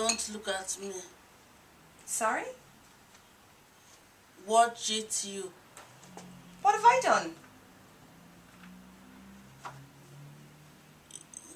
Don't look at me. Sorry? What cheats you? What have I done?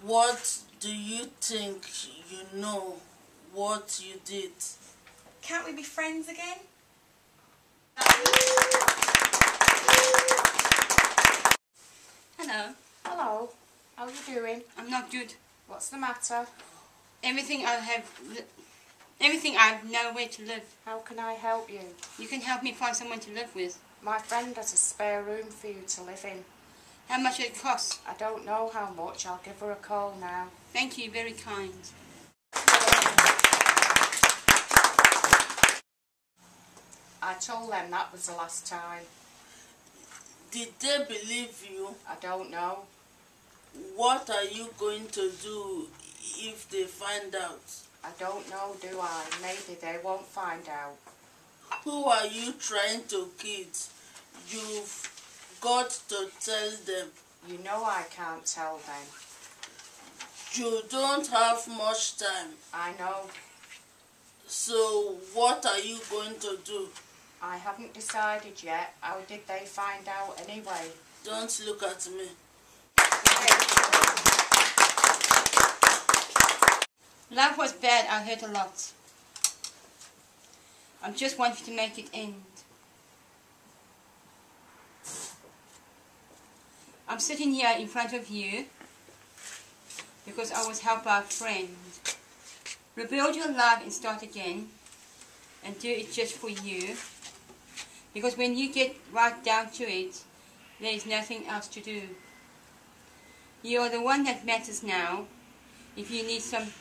What do you think you know what you did? Can't we be friends again? Hello. Hello. How are you doing? I'm not good. What's the matter? Everything I've nowhere to live. How can I help you? You can help me find someone to live with. My friend has a spare room for you to live in. How much it costs? I don't know how much. I'll give her a call now. Thank you, very kind. I told them that was the last time. Did they believe you? I don't know. What are you going to do if they find out? I don't know, do I? Maybe they won't find out. Who are you trying to kid? You've got to tell them. You know I can't tell them. You don't have much time. I know. So what are you going to do? I haven't decided yet. How did they find out anyway? Don't look at me. Life was bad, I hurt a lot. I just wanted to make it end. I'm sitting here in front of you because I was helped by a friend. Rebuild your life and start again, and do it just for you, because when you get right down to it, there is nothing else to do. You are the one that matters now. If you need some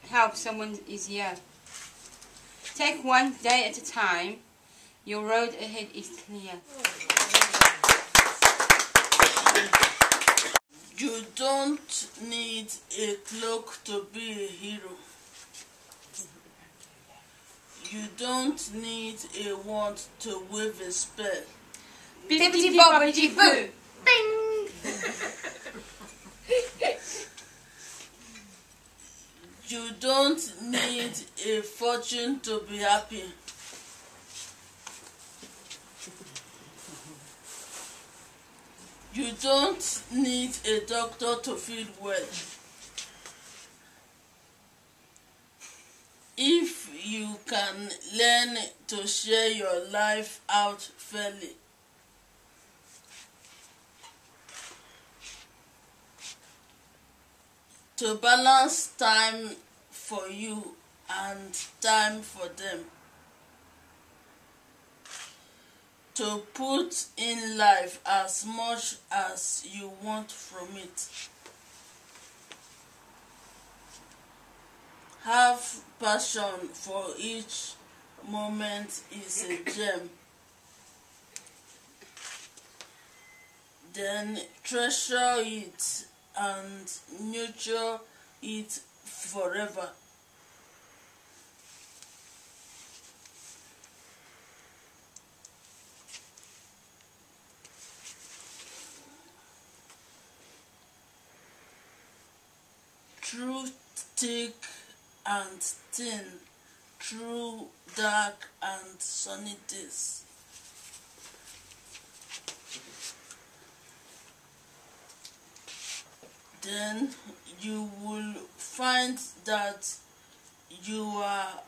help, someone is here. Take one day at a time. Your road ahead is clear. You don't need a cloak to be a hero. You don't need a wand to wave a spell. Bippity boppity boo! Bing! You don't need a fortune to be happy. You don't need a doctor to feel well. If you can learn to share your life out fairly. To balance time for you and time for them. To put in life as much as you want from it. Have passion for each moment is a gem. Then treasure it and nurture it forever. Through thick and thin, through dark and sunny days. Then you will find that you are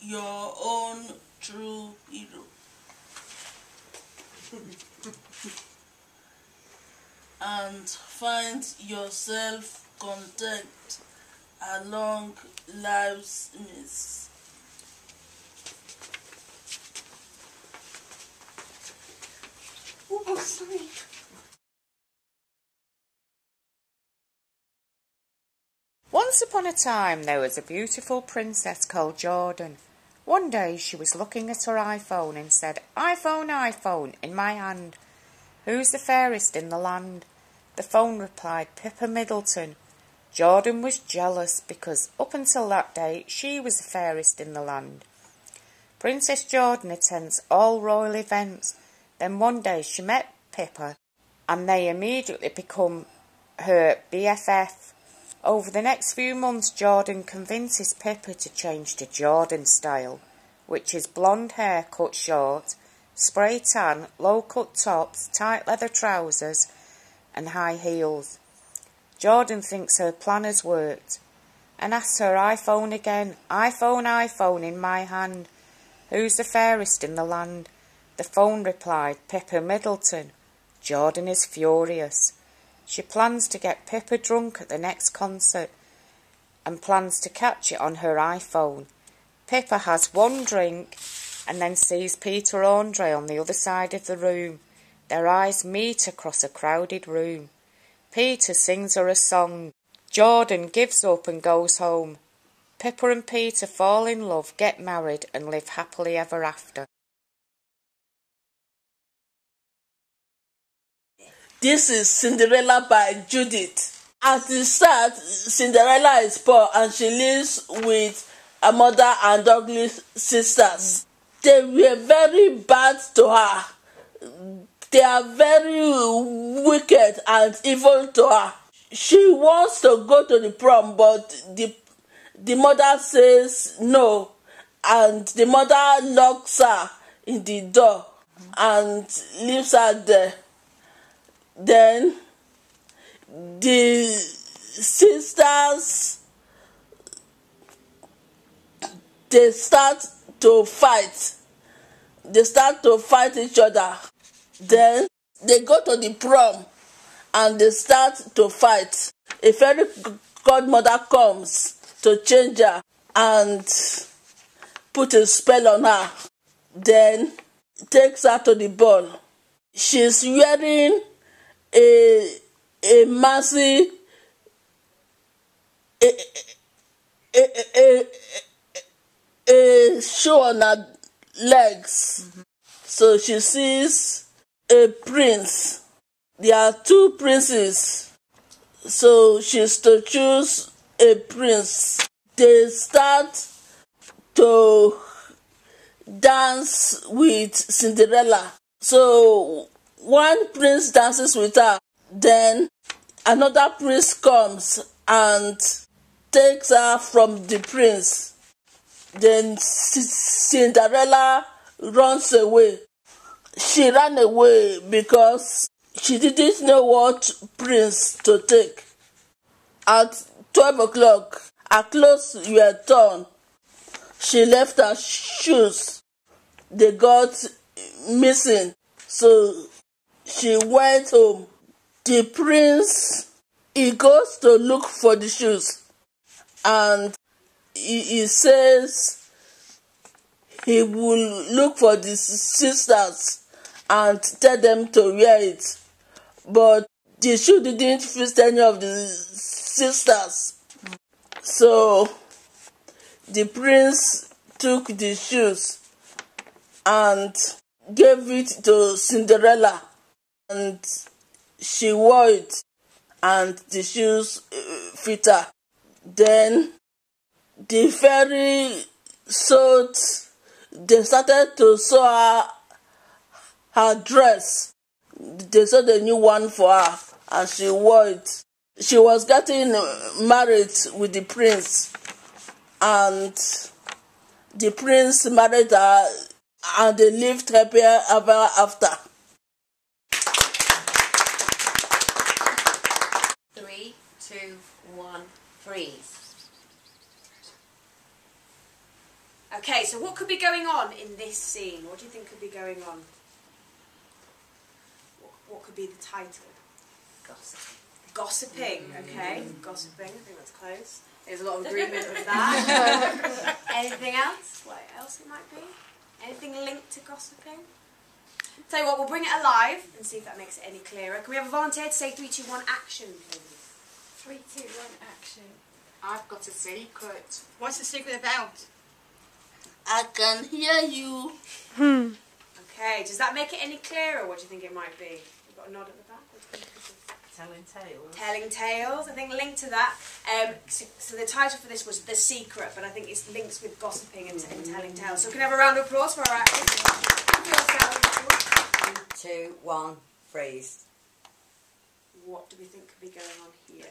your own true hero. And find yourself content along life's maze. Oh, sorry. Once upon a time there was a beautiful princess called Jordan. One day she was looking at her iPhone and said, "iPhone, iPhone, in my hand. Who's the fairest in the land?" The phone replied, "Pippa Middleton." Jordan was jealous because up until that day she was the fairest in the land. Princess Jordan attends all royal events. Then one day she met Pippa and they immediately become her BFF. Over the next few months, Jordan convinces Pippa to change to Jordan style, which is blonde hair cut short, spray tan, low-cut tops, tight leather trousers and high heels. Jordan thinks her plan has worked and asks her iPhone again. iPhone, iPhone in my hand. Who's the fairest in the land? The phone replied, Pippa Middleton. Jordan is furious. She plans to get Pippa drunk at the next concert and plans to catch it on her iPhone. Pippa has one drink and then sees Peter Andre on the other side of the room. Their eyes meet across a crowded room. Peter sings her a song. Jordan gives up and goes home. Pippa and Peter fall in love, get married and live happily ever after. This is Cinderella by Judith. At the start, Cinderella is poor and she lives with her mother and ugly sisters. They were very bad to her. They are very wicked and evil to her. She wants to go to the prom, but the mother says no, and the mother locks her in the door and leaves her there. Then the sisters, they start to fight. They start to fight each other. Then they go to the prom and they start to fight. A fairy godmother comes to change her and put a spell on her. Then takes her to the ball. She's wearing a massive a shoe on her legs. So she sees a prince. There are two princes. So she's to choose a prince. They start to dance with Cinderella. So one prince dances with her. Then another prince comes and takes her from the prince. Then Cinderella runs away. She ran away because she didn't know what prince to take. At 12 o'clock, her clothes were torn. She left her shoes. They got missing. So she went home. The prince, he goes to look for the shoes. And he says he will look for the sisters and tell them to wear it. But the shoe didn't fit any of the sisters. So the prince took the shoes and gave it to Cinderella. And she wore it and the shoes fit her. Then the fairy they started to sew her dress. They sewed a new one for her and she wore it. She was getting married with the prince, and the prince married her and they lived happy ever after. 3, 2, 1, freeze. Okay, so what could be going on in this scene? What do you think could be going on? What could be the title? Gossip. Gossiping, okay. Gossiping, I think that's close. There's a lot of agreement with that. Anything else? What else it might be? Anything linked to gossiping? Tell you what, we'll bring it alive and see if that makes it any clearer. Can we have a volunteer to say 3, 2, 1, action, please? 3, 2, 1, action. I've got a secret. What's the secret about? I can hear you. Okay, does that make it any clearer? What do you think it might be? You've got a nod at the back. What do you think it is? Telling tales. Telling tales, I think linked to that. So the title for this was The Secret, but I think it's linked with gossiping and telling tales. So can I have a round of applause for our actors? 3, 2, 1, freeze. What do we think could be going on here?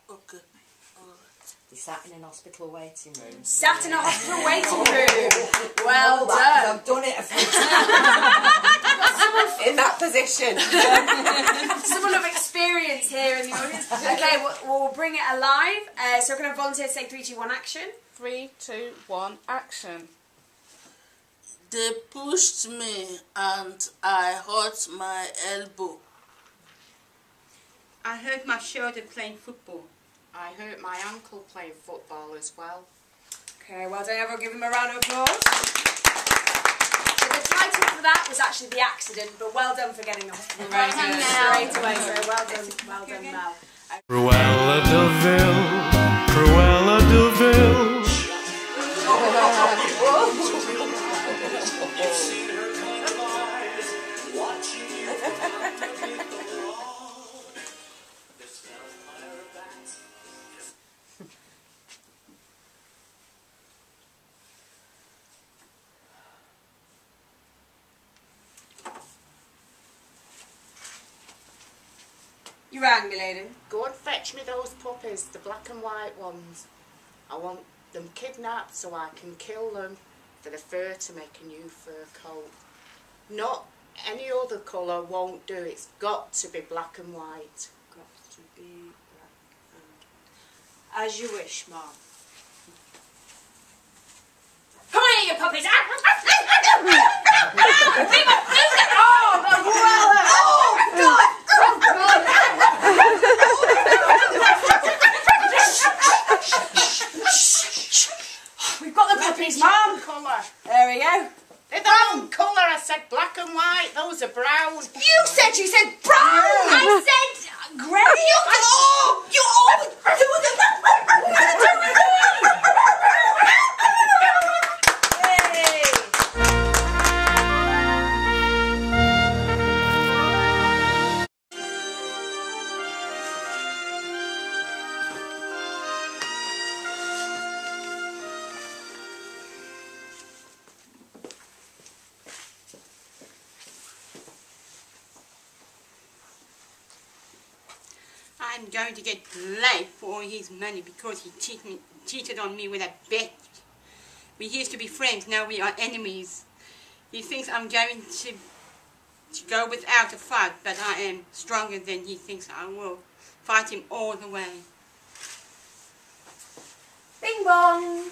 Okay. They sat in an hospital waiting room. Sat in a hospital waiting room. Well done. I've done it a few times. In that position. Someone of experience here in the audience. Okay, we'll bring it alive. So we're going to volunteer to say 3, 2, 1, action. 3, 2, 1, action. They pushed me and I hurt my elbow. I hurt my shoulder playing football. I hurt my ankle playing football as well. Okay, well done everyone. Give them a round of applause. So the title for that was actually The Accident, but well done for getting the hospital Well done, Mel. straight away. So well done, Mel. Cruella de Vil, Cruella de Vil. You rang me, lady. Go and fetch me those puppies, the black and white ones. I want them kidnapped so I can kill them for the fur to make a new fur coat. Not any other colour won't do. It's got to be black and white. Got to be black and... As you wish, Mom. Come on here, you puppies! Oh, God! We've got the puppies, Mom! Colour. There we go. They're the wrong colour. I said black and white. Those are brown. You said brown! I said grey! You always do I'm going to get blamed for all his money because he cheated on me with a bet. We used to be friends, now we are enemies. He thinks I'm going to go without a fight, but I am stronger than he thinks I will. Fight him all the way. Bing bong!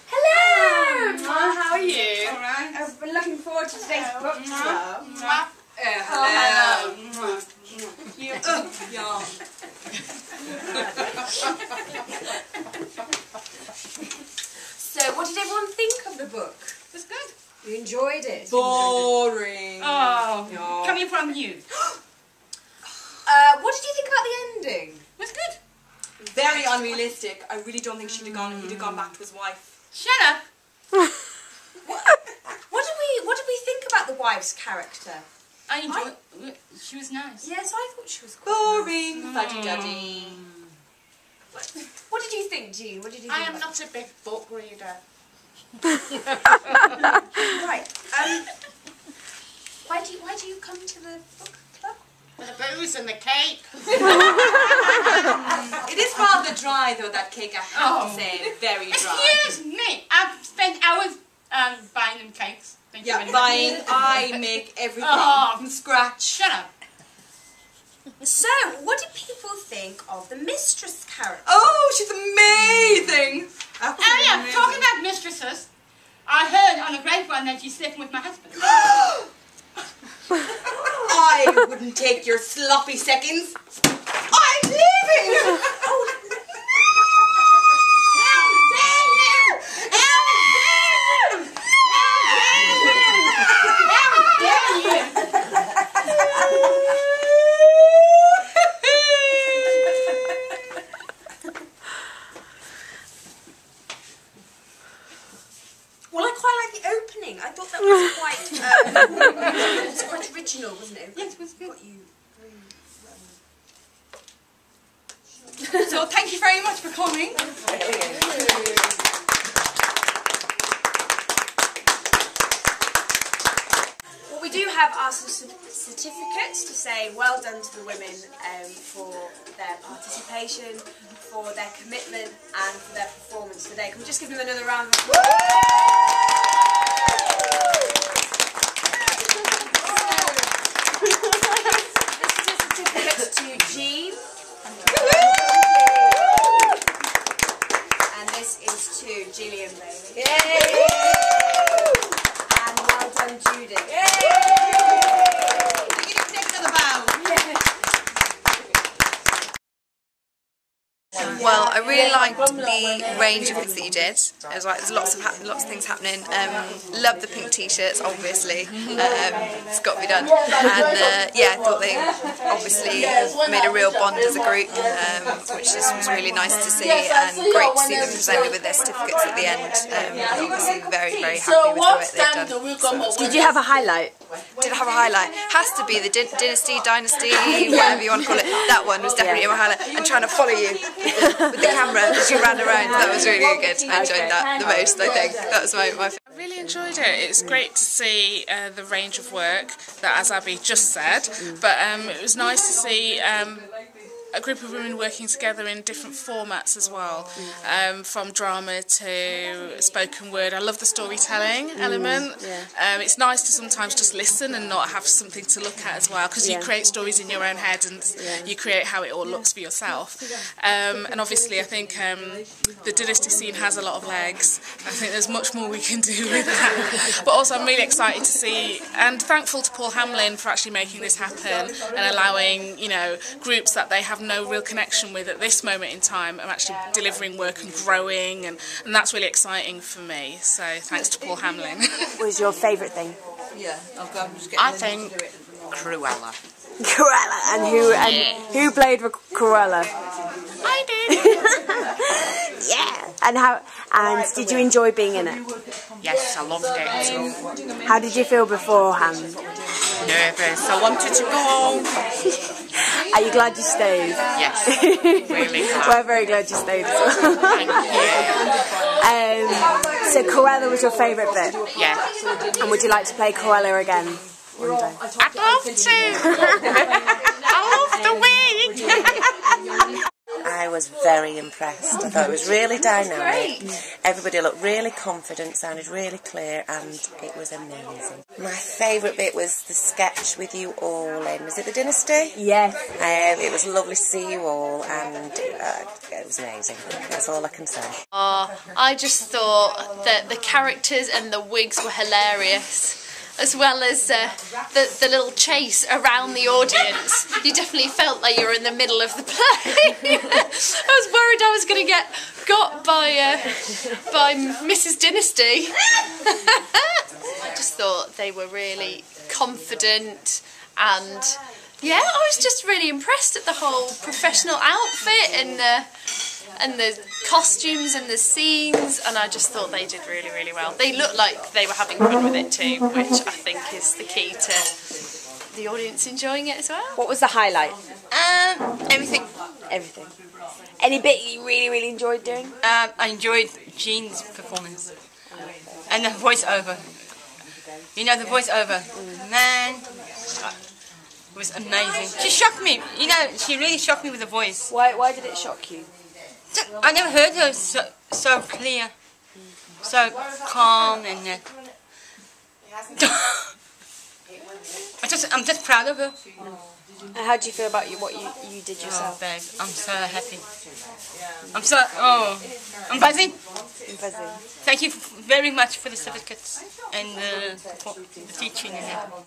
Hello! Mom, how are you? All right. I've been looking forward to today's book club. Hello. Yeah. So, what did everyone think of the book? It was good. You enjoyed it? Boring. Oh, No. coming from you. What did you think about the ending? It was good. Very unrealistic. I really don't think he'd have gone back to his wife. Shut up. What did we think about the wife's character? I enjoyed it. She was nice. Yes, I thought she was quite Boring. Fuddy-duddy. nice. What did you think, Jean? What did you think? I am about not a big book reader. Right. Why do you come to the book club? For the booze and the cake. It is rather dry though, that cake, I have to say. Very dry. Excuse me. I've spent hours buying them cakes. Thank you Yeah, very buying, much. I make everything Oh. from scratch. Shut up. So, what did people think of the mistress character? Oh, she's amazing! Oh yeah, talking about mistresses, I heard on a grapevine that she's sleeping with my husband. I wouldn't take your sloppy seconds. I'm leaving! Well, I quite like the opening. I thought that was quite, it was quite original, wasn't it? Yes, it was good. Got you So thank you very much for coming. What we do have our certificates to say well done to the women for their participation, for their commitment and for their performance today. Can we just give them another round of applause? This is a certificate to Jean. And this is to Gillian Bailey. Yay! And well done, Judy. Well, I really liked the range of things that you did. It was like there's lots of things happening. Love the pink t-shirts, obviously. It's got to be done. And yeah, I thought they obviously made a real bond as a group, which was really nice to see, and great to see them presented with their certificates at the end. Obviously, very, very happy with the work they've done. Did you have a highlight? Did I have a highlight? Has to be the dynasty, whatever you want to call it. That one was definitely my highlight. And trying to follow you with the camera as you ran around, that was really, really good. I enjoyed that the most, I think. That was my favourite. I really enjoyed it. It's great to see the range of work that, as Abby just said, but it was nice to see a group of women working together in different formats as well, from drama to spoken word. I love the storytelling element. It's nice to sometimes just listen and not have something to look at as well, because you create stories in your own head and you create how it all looks for yourself. And obviously I think the dynasty scene has a lot of legs. I think there's much more we can do with that. But also I'm really excited to see and thankful to Paul Hamlin for actually making this happen and allowing, you know, groups that they have no real connection with at this moment in time are actually delivering work and growing, and that's really exciting for me. So thanks to Paul Hamlin. What was your favourite thing? I think Cruella. Cruella, and who played for Cruella? I did. Yeah. And did you enjoy being in it? Yes, I loved it. How did you feel beforehand? Nervous. I wanted to go home. Are you glad you stayed? Yes, really glad. We're very glad you stayed as well. Thank you. So Cruella was your favourite bit? Yeah. And would you like to play Cruella again one day? I'd love to. I love the wig. I was very impressed. I thought it was really dynamic. Everybody looked really confident, sounded really clear, and it was amazing. My favourite bit was the sketch with you all in. Was it the dynasty? Yes. It was lovely to see you all, and it was amazing. That's all I can say. I just thought that the characters and the wigs were hilarious, as well as the little chase around the audience. You definitely felt like you were in the middle of the play. I was worried I was going to get got by Mrs. Dynasty. I just thought they were really confident, and yeah, I was just really impressed at the whole professional outfit and the costumes and the scenes, and I just thought they did really, really well. They looked like they were having fun with it too, which I think is the key to the audience enjoying it as well. What was the highlight? Everything. Everything. Any bit you really, really enjoyed doing? I enjoyed Jean's performance and the voiceover. You know, the voiceover, man, it was amazing. She shocked me. You know, she really shocked me with the voice. Why did it shock you? I never heard her so clear, so calm, and I'm just proud of her. How do you feel about what you did yourself? Oh, babe, I'm so happy. I'm buzzing. Thank you very much for the certificates and the teaching and everything.